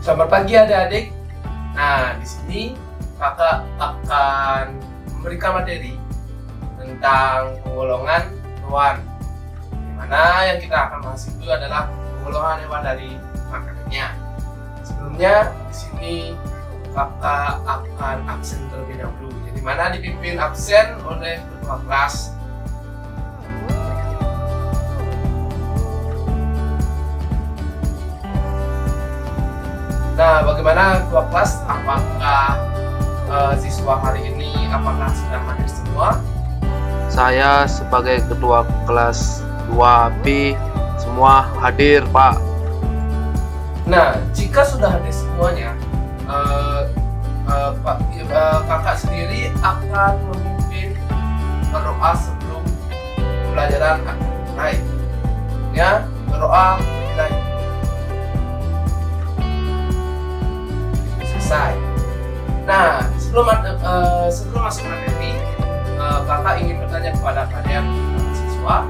Selamat pagi adik-adik. Nah, di sini kakak akan memberikan materi tentang penggolongan hewan. Di mana yang kita akan bahas itu adalah penggolongan hewan dari makanannya. Sebelumnya di sini kakak akan absen terlebih dahulu. Jadi mana dipimpin absen oleh ketua kelas. Nah, bagaimana ketua kelas? Apakah siswa hari ini apakah sudah hadir semua? Saya sebagai ketua kelas 2B semua hadir, Pak. Nah, jika sudah hadir semuanya, kakak sendiri akan memimpin berdoa sebelum pembelajaran akan dimulai. Ya, berdoa dimulai. Selesai. Nah, sebelum masuk materi, kakak ingin bertanya kepada kalian siswa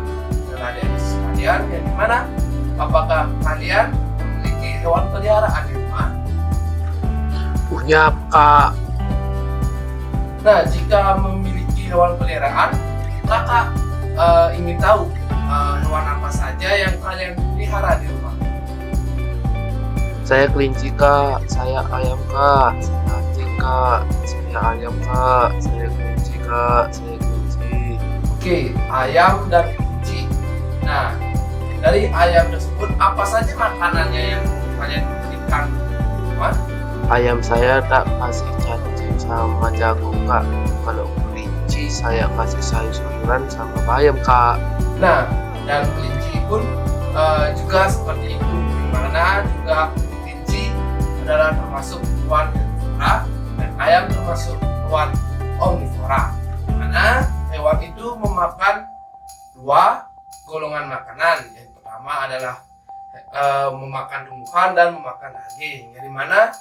dan adik-adik sekalian, yang dimana apakah kalian memiliki hewan peliharaan di rumah? Punya, Kak. Nah, jika memiliki hewan peliharaan, kakak ingin tahu hewan apa saja yang kalian pelihara di rumah. Saya kelinci, Kak. Saya ayam, Kak. Saya anjing, Kak. Saya ayam, Kak. Saya kelinci, Kak. Saya kelinci. Oke, ayam dan kelinci. Nah, dari ayam tersebut apa saja makanannya yang kalian berikan di rumah? Ayam saya tak kasih cacing sama jagung, Kak. Kalau kelinci saya kasih sayur-sayuran sama bayam, Kak. Nah, dan kelinci pun juga seperti itu, di mana juga kelinci adalah termasuk hewan herbivora dan ayam termasuk hewan omnivora. Mana hewan itu memakan dua golongan makanan. Yang pertama adalah memakan tumbuhan dan memakan daging. Yang dimana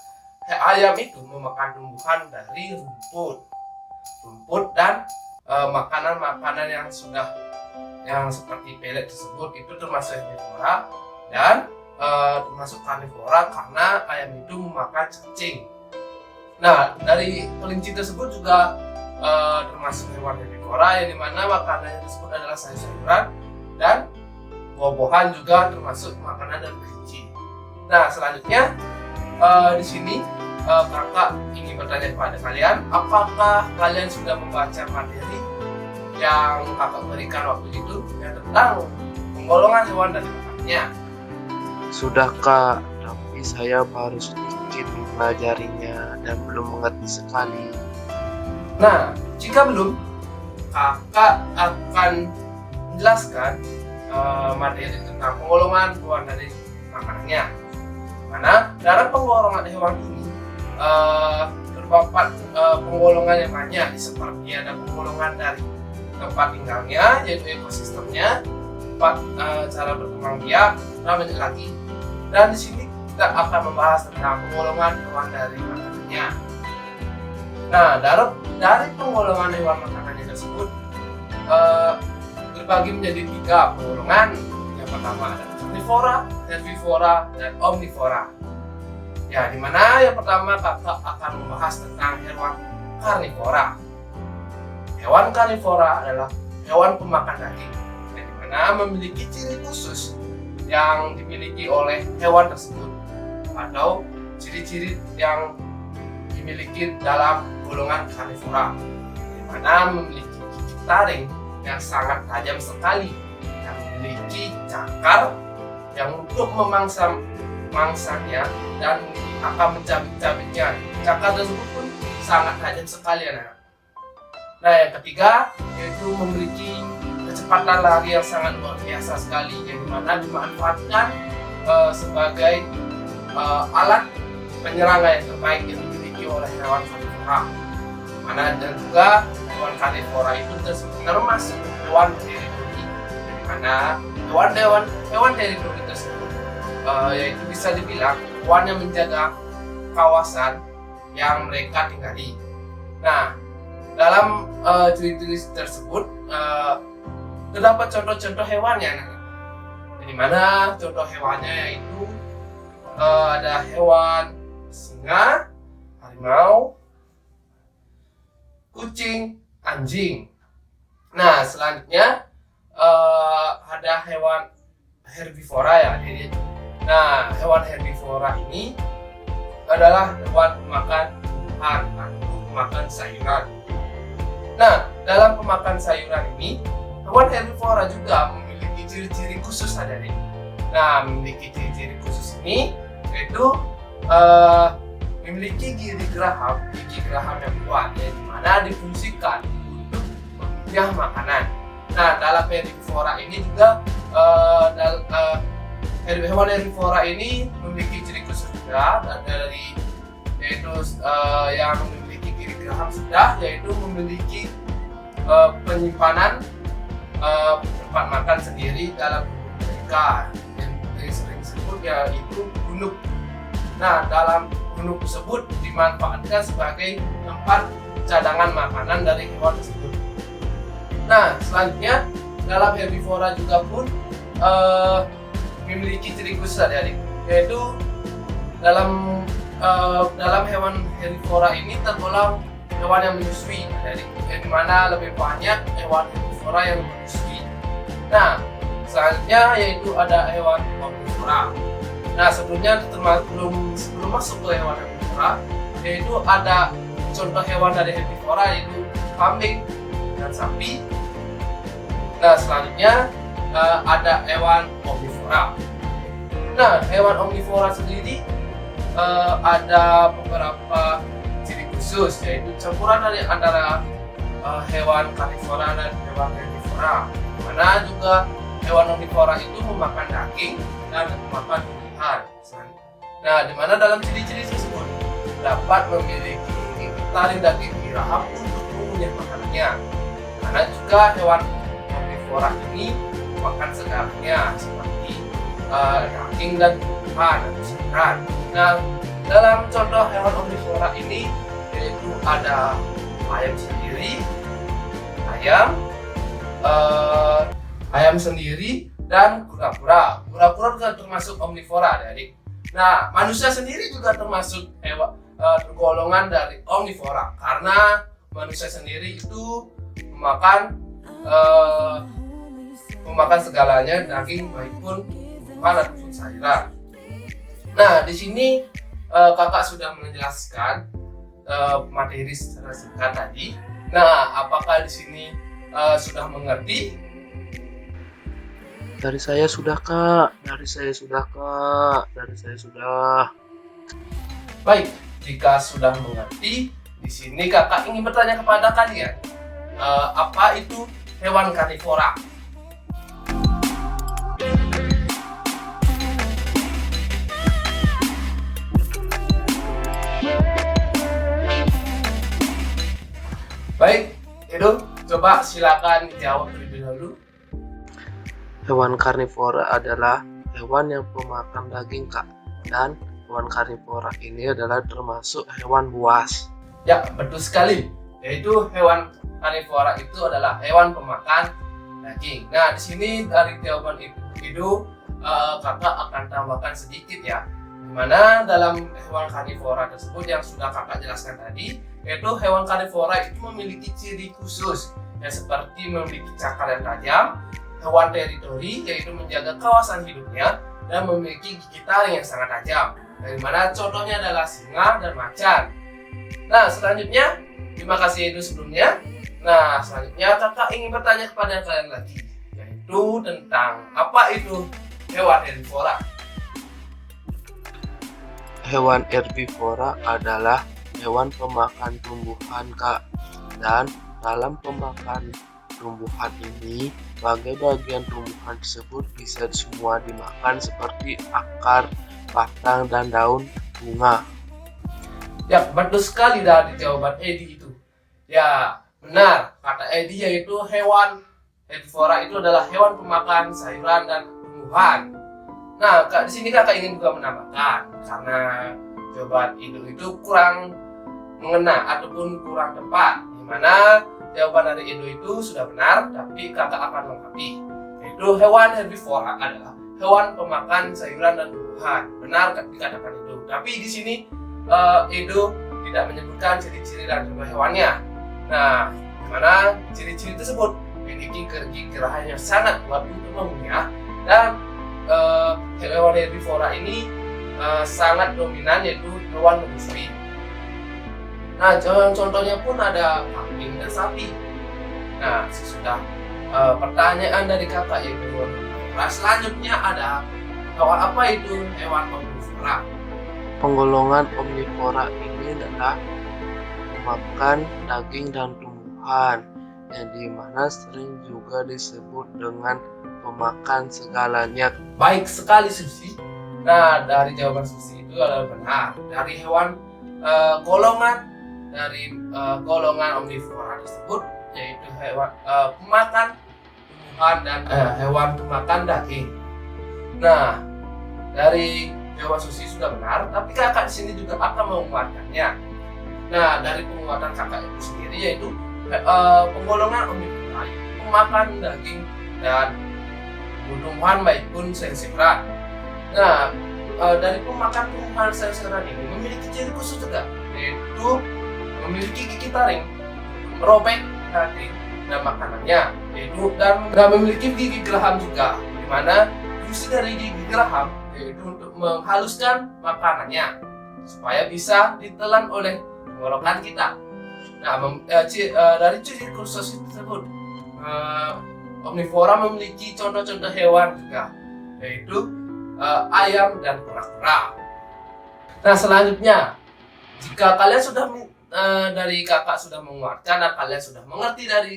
ayam itu memakan tumbuhan dari rumput dan makanan-makanan yang seperti pelet tersebut itu termasuk herbivora dan termasuk karnivora karena ayam itu memakan cacing. Nah, dari kelinci tersebut juga termasuk hewan herbivora yang dimana makanannya tersebut adalah sayur-sayuran dan buah-buahan juga termasuk makanan dari kelinci. Nah, selanjutnya di sini kakak ingin bertanya kepada kalian, apakah kalian sudah membaca materi yang kakak berikan waktu itu yang tentang penggolongan hewan dari makanannya? Sudah, Kak. Tapi saya baru sedikit mempelajarinya dan belum mengerti sekali. Nah, jika belum, kakak akan menjelaskan materi tentang penggolongan hewan dari makanannya. Mana dalam penggolongan hewan ini terdapat penggolongan yang banyak, seperti ada penggolongan dari tempat tinggalnya, yaitu ekosistemnya, tempat cara berkembang biak, dan banyak lagi. Dan di sini kita akan membahas tentang penggolongan hewan dari makanannya. Nah, dari penggolongan hewan makanannya tersebut terbagi menjadi 3 penggolongan. Yang pertama ada karnivora, herbivora, dan omnivora. Ya, dimana yang pertama kakak akan membahas tentang hewan karnivora. Hewan karnivora adalah hewan pemakan daging, yang dimana memiliki ciri khusus yang dimiliki oleh hewan tersebut atau ciri-ciri yang dimiliki dalam golongan karnivora, yang mana memiliki gigi taring yang sangat tajam sekali, yang memiliki cakar yang untuk memangsa mangsanya dan akan mencabik-cabiknya. Cakar tersebut pun sangat tajam sekali, anak. Nah, yang ketiga yaitu memiliki kecepatan lari yang sangat luar biasa sekali, yang dimana dimanfaatkan sebagai alat penyerangan yang terbaik yang dimiliki oleh hewan karnivora. Mana dan juga hewan karnivora itu termasuk hewan teritori, di mana hewan teritori tersebut yaitu bisa dibilang hewan yang menjaga kawasan yang mereka tinggali. Nah, dalam ciri-ciri tersebut terdapat contoh-contoh hewannya. Di mana contoh hewannya yaitu ada hewan singa, harimau, kucing, anjing. Nah, selanjutnya ada hewan herbivora ya. Nah, hewan herbivora ini adalah hewan pemakan tumbuhan atau pemakan sayuran. Nah, dalam pemakan sayuran ini, hewan herbivora juga memiliki ciri-ciri khusus ada nih. Nah, memiliki ciri-ciri khusus ini yaitu memiliki gigi geraham yang kuat, yang dimana difungsikan untuk mengunyah makanan. Nah, dalam herbivora ini juga hewan herbivora ini memiliki ciri khusus juga, dan yaitu yang memiliki gigi geraham sudah, yaitu memiliki penyimpanan tempat makan sendiri dalam tubuh mereka, yang sering disebut yaitu gunung. Nah, dalam gunung tersebut dimanfaatkan sebagai tempat cadangan makanan dari hewan tersebut. Nah, selanjutnya dalam herbivora juga pun memiliki ciri khusus adik-adik, yaitu dalam hewan herbivora ini tergolong hewan yang menyusui, yang dimana lebih banyak hewan herbivora yang menyusui. Nah, selanjutnya yaitu ada hewan omnivora. Nah, sebelum masuk ke hewan herbivora, yaitu ada contoh hewan dari herbivora yaitu kambing dan sapi. Nah, selanjutnya ada hewan omnivora. Nah, hewan omnivora sendiri ada beberapa ciri khusus, yaitu campuran dari antara hewan karnivora dan hewan herbivora. Mana juga hewan omnivora itu memakan daging dan memakan tumbuhan. Nah, di mana dalam ciri-ciri tersebut dapat memiliki taring daging geraham untuk mengunyah makanannya. Karena juga hewan omnivora ini makan segalanya seperti daging dan tumbuhan atau sayuran. Nah, dalam contoh hewan omnivora ini yaitu ada ayam sendiri, ayam sendiri, dan kura-kura. Kura-kura juga termasuk omnivora, adik. Nah, manusia sendiri juga termasuk golongan dari omnivora, karena manusia sendiri itu memakan segalanya, daging maupun tumbuhan ataupun sayuran. Nah, di sini kakak sudah menjelaskan materi secara singkat tadi. Nah, apakah di sini sudah mengerti? Dari saya sudah, Kak. Baik, jika sudah mengerti, di sini kakak ingin bertanya kepada kalian, apa itu hewan karnivora? Baik, Edo, coba silakan dijawab terlebih dahulu. Hewan karnivora adalah hewan yang pemakan daging, Kak. Dan hewan karnivora ini adalah termasuk hewan buas. Ya, betul sekali. Yaitu hewan karnivora itu adalah hewan pemakan daging. Nah, di sini dari jawaban itu kakak akan tambahkan sedikit ya. Dimana dalam hewan karnivora tersebut yang sudah kakak jelaskan tadi, yaitu hewan karnivora itu memiliki ciri khusus, yang seperti memiliki cakar yang tajam, hewan teritori, yaitu menjaga kawasan hidupnya, dan memiliki gigi taring yang sangat tajam. Dari mana contohnya adalah singa dan macan. Nah, selanjutnya, terima kasih itu sebelumnya. Nah, selanjutnya kakak ingin bertanya kepada kalian lagi, yaitu tentang apa itu hewan herbivora. Hewan herbivora adalah hewan pemakan tumbuhan, Kak. Dan dalam pemakan tumbuhan ini, bagian tumbuhan tersebut bisa semua dimakan seperti akar, batang, dan daun bunga. Ya, betul sekali dari jawaban Edi itu. Ya, benar. Kata Edi yaitu hewan herbivora itu adalah hewan pemakan sayuran dan tumbuhan. Nah, di sini kakak ingin juga menambahkan, karena jawaban itu kurang mengena ataupun kurang tepat, di mana jawaban dari Edo itu sudah benar, tapi kakak akan melengkapi, yaitu hewan herbivora adalah hewan pemakan sayuran dan tumbuhan. Benar dikatakan itu. Tapi di sini itu tidak menyebutkan ciri-ciri dan jumlah hewannya. Nah, dimana ciri-ciri tersebut memiliki gigi-geraham yang sangat kuat untuk mengunyah, dan hewan herbivora ini sangat dominan, yaitu hewan menyusui. Nah, contohnya pun ada kambing dan sapi. Nah, sesudah pertanyaan dari kakak yaitu hewan herbivora, selanjutnya ada hewan apa itu hewan omnivora? Penggolongan omnivora ini adalah memakan daging dan tumbuhan, yang dimana sering juga disebut dengan pemakan segalanya. Baik sekali Susi. Nah, dari jawaban Susi itu adalah benar. Dari hewan golongan omnivora tersebut, yaitu hewan pemakan tumbuhan dan hewan pemakan daging. Nah, dari jawaban Susi sudah benar, tapi kakak di sini juga akan menguatkannya. Nah, dari penguatan kakak itu sendiri, yaitu penggolongan omnivora pemakan daging dan tumbuhan maupun sayur-sayuran. Nah, dari pemakan tumbuhan sayur-sayuran ini memiliki ciri khusus juga, yaitu memiliki gigi taring, merobek daging dan makanannya, yaitu dan memiliki gigi geraham juga, di mana fungsi dari gigi geraham yaitu untuk menghaluskan makanannya supaya bisa ditelan oleh tenggorokan kita. Nah, dari ciri khusus tersebut, omnivora memiliki contoh-contoh hewan juga, yaitu ayam dan kura-kura. Nah, selanjutnya, jika kalian sudah dari kakak sudah menguatkan dan kalian sudah mengerti dari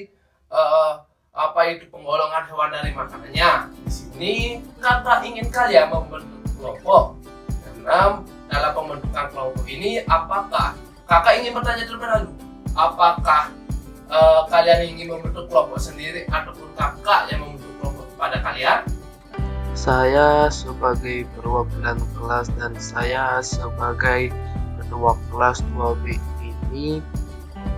apa itu penggolongan hewan dari makanannya, di sini kakak ingin kalian membentuk kelompok. Karena dalam pembentukan kelompok ini, apakah kakak ingin bertanya terlebih dahulu, apakah kalian ingin membentuk kelompok sendiri ataupun kakak yang membentuk kelompok kepada kalian? Saya sebagai perwakilan kelas dan saya sebagai ketua kelas 2B ini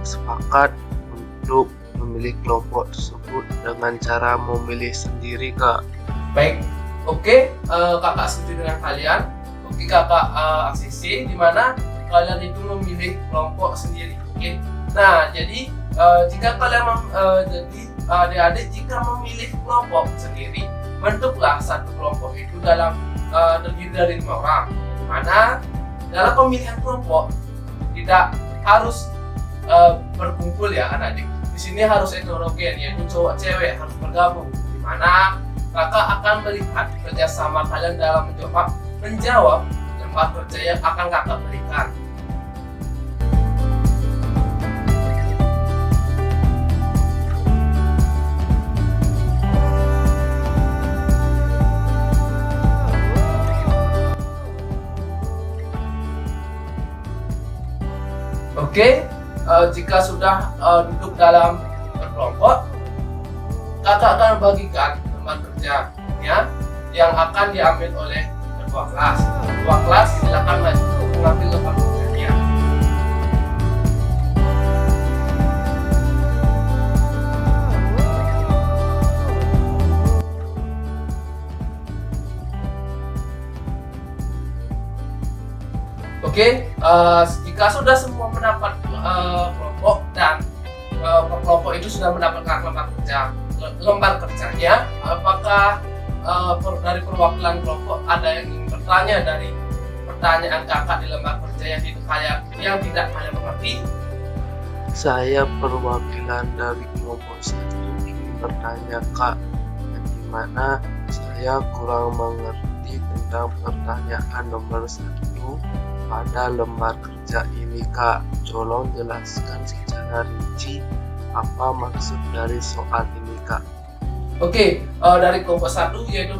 sepakat untuk memilih kelompok tersebut dengan cara memilih sendiri, Kak. Baik, oke, kakak setuju dengan kalian. Oke, kakak ACC, di mana kalian itu memilih kelompok sendiri. Oke. Nah, jadi jika kalian jadi adik-adik jika memilih kelompok sendiri, bentuklah satu kelompok itu dalam terdiri dari 5 orang. Di mana dalam pemilihan kelompok tidak harus berkumpul ya anak-adik. Di sini harus heterogen, yaitu cowok cewek harus bergabung. Di mana kakak akan melihat kerjasama kalian dalam menjawab lembar kerja yang akan kakak berikan. Oke, jika sudah duduk dalam berkelompok, kakak akan bagikan lembar kerjanya yang akan diambil oleh ketua kelas. Ketua kelas silakan maju mengambil lembar kerjanya. Oke, jika sudah semua mendapat kelompok dan kelompok itu sudah mendapatkan lembar kerjanya, apakah dari perwakilan kelompok ada yang ingin bertanya dari pertanyaan kakak di lembar kerja yang tidak kalian mengerti? Saya perwakilan dari kelompok 1 ingin bertanya, Kak, di mana saya kurang mengerti tentang pertanyaan nomor 1 pada lembar kerja ini, Kak. Tolong jelaskan secara rinci apa maksud dari soal ini, Kak. Oke, dari kelompok 1 yaitu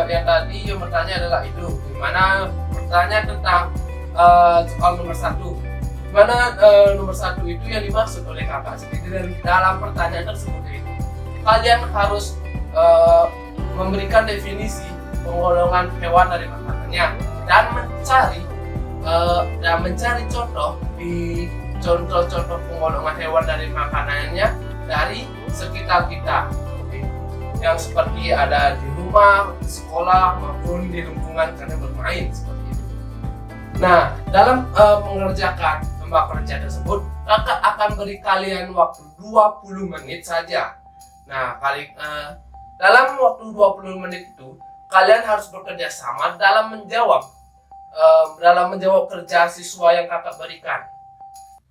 yang tadi yang bertanya adalah itu, dimana bertanya tentang soal nomor 1, dimana nomor 1 itu yang dimaksud oleh kakak sendiri dan dalam pertanyaan tersebut itu kalian harus memberikan definisi penggolongan hewan dari makanannya dan mencari contoh di contoh-contoh penggolongan hewan dari makanannya dari sekitar kita, yang seperti ada di rumah, di sekolah maupun di lingkungan kalian bermain seperti itu. Nah, dalam mengerjakan lomba kerja tersebut, kakak akan beri kalian waktu 20 menit saja. Nah, dalam waktu 20 menit itu, kalian harus bekerja sama dalam menjawab kerja siswa yang kakak berikan.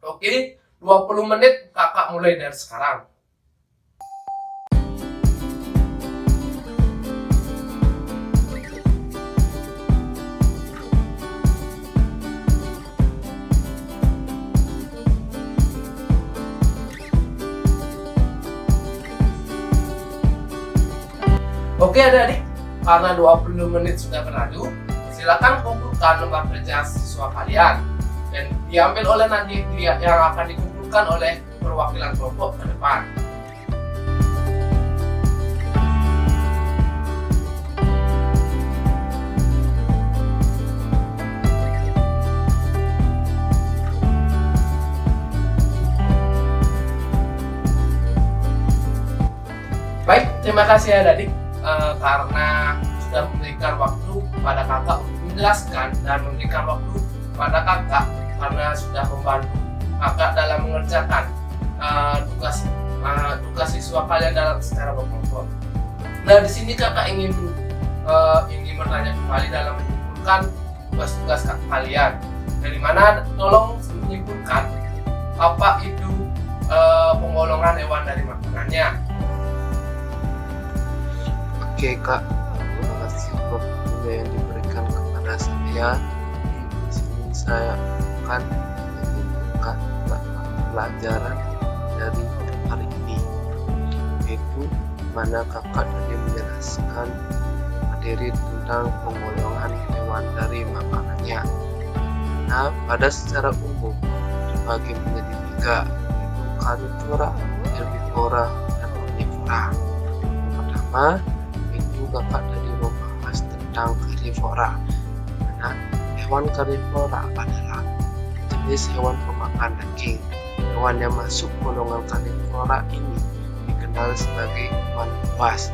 Oke, 20 menit kakak mulai dari sekarang. Oke adik-adik, karena 20 menit sudah berlalu, silakan kumpulkan lembar kerja siswa kalian dan diambil oleh nanti yang akan dikumpulkan oleh perwakilan kelompok ke depan. Baik, terima kasih ya adik. Karena sudah memberikan waktu pada kakak untuk menjelaskan dan memberikan waktu pada kakak karena sudah membantu kakak dalam mengerjakan tugas siswa kalian dalam secara berkelompok. Nah, di sini kakak ingin bertanya kembali dalam menyimpulkan tugas-tugas kalian. Dari mana tolong menyimpulkan apa itu penggolongan hewan dari makanannya. Oke Kak, terima kasih waktunya yang diberikan kepada saya. Di sini saya akan menyimpulkan pelajaran dari hari ini, yaitu mana kakak tadi menjelaskan materi tentang penggolongan hewan dari makanannya. Nah, pada secara umum dibagi menjadi 3, yaitu karnivora, herbivora, dan omnivora. Yang pertama, kakak tadi membahas tentang karnivora. Nah, hewan karnivora adalah jenis hewan pemakan daging. Hewan yang masuk golongan karnivora ini dikenal sebagai hewan buas.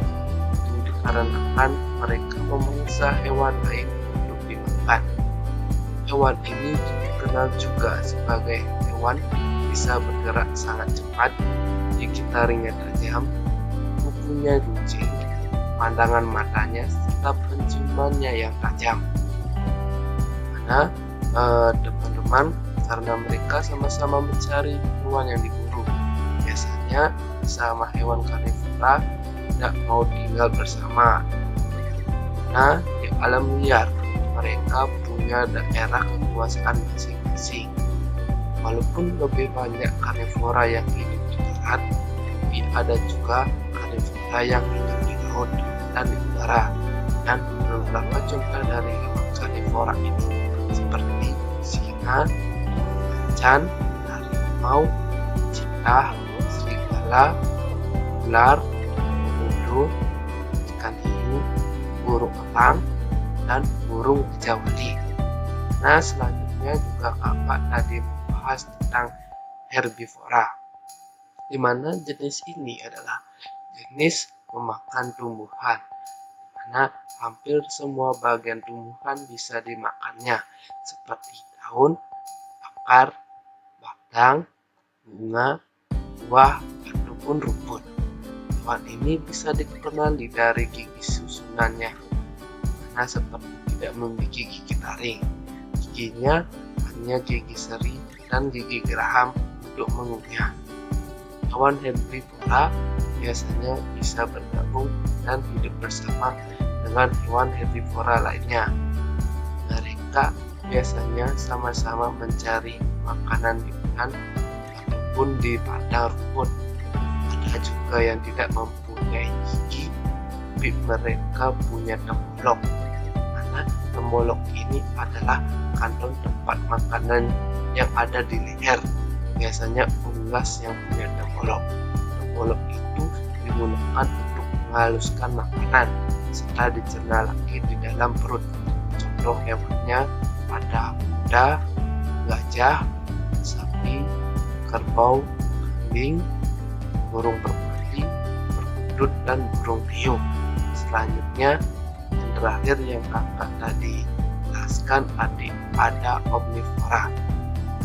Itu dikarenakan mereka memangsa hewan lain untuk dimakan. Hewan ini dikenal juga sebagai hewan bisa bergerak sangat cepat, gigi taringnya tajam, kukunya runcing, pandangan matanya serta penciumannya yang tajam. Mana teman-teman, karena mereka sama-sama mencari hewan yang diburu. Biasanya sama hewan karnivora tidak mau tinggal bersama. Nah, di alam liar mereka punya daerah kekuasaan masing-masing. Walaupun lebih banyak karnivora yang hidup di darat, tapi ada juga karnivora yang hidup di laut dan di udara. Dan beberapa contoh dari hewan karnivora ini seperti singa, macan, harimau, cheetah, serigala, ular, komodo, ikan hiu, burung elang, dan burung kejawali. Nah, selanjutnya juga kakak tadi membahas tentang herbivora, di mana jenis ini adalah jenis memakan tumbuhan, di mana hampir semua bagian tumbuhan bisa dimakannya, seperti daun, akar, batang, bunga, buah, ataupun rumput. Hewan ini bisa dikenali dari gigi susunannya, karena seperti tidak memiliki gigi taring. Giginya hanya gigi seri dan gigi geraham untuk mengunyah. Hewan herbivora biasanya bisa bergabung dan hidup bersama dengan hewan herbivora lainnya. Mereka biasanya sama-sama mencari makanan di hutan ataupun di padang rumput. Ada juga yang tidak mempunyai gigi, tapi mereka punya tembolok. Mana tembolok ini adalah kantong tempat makanan yang ada di leher. Biasanya unggas yang punya tembolok. Tembolok itu digunakan untuk menghaluskan makanan serta dicerna lagi di dalam perut. Contoh hewannya ada kuda, gajah, sapi, kerbau, kambing, burung merpati, perkutut, dan burung piyung. Selanjutnya yang terakhir yang kakak tadi jelaskan adik ada omnivora.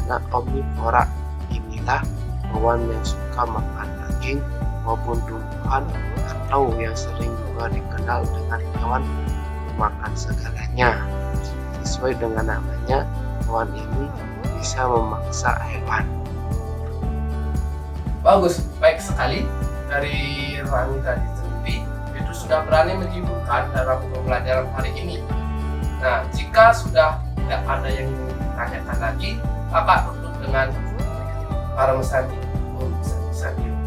Nah, omnivora inilah hewan yang suka makan daging maupun tumbuhan, atau yang sering juga dikenal dengan hewan makan segalanya. Sesuai dengan namanya, hewan ini bisa memaksa hewan. Bagus, baik sekali. Dari Rani tadi sendiri itu sudah berani menghiburkan dalam pembelajaran hari ini. Nah, jika sudah tidak ada yang ditanyakan lagi, kakak tutup dengan para mesani. Om Sandi.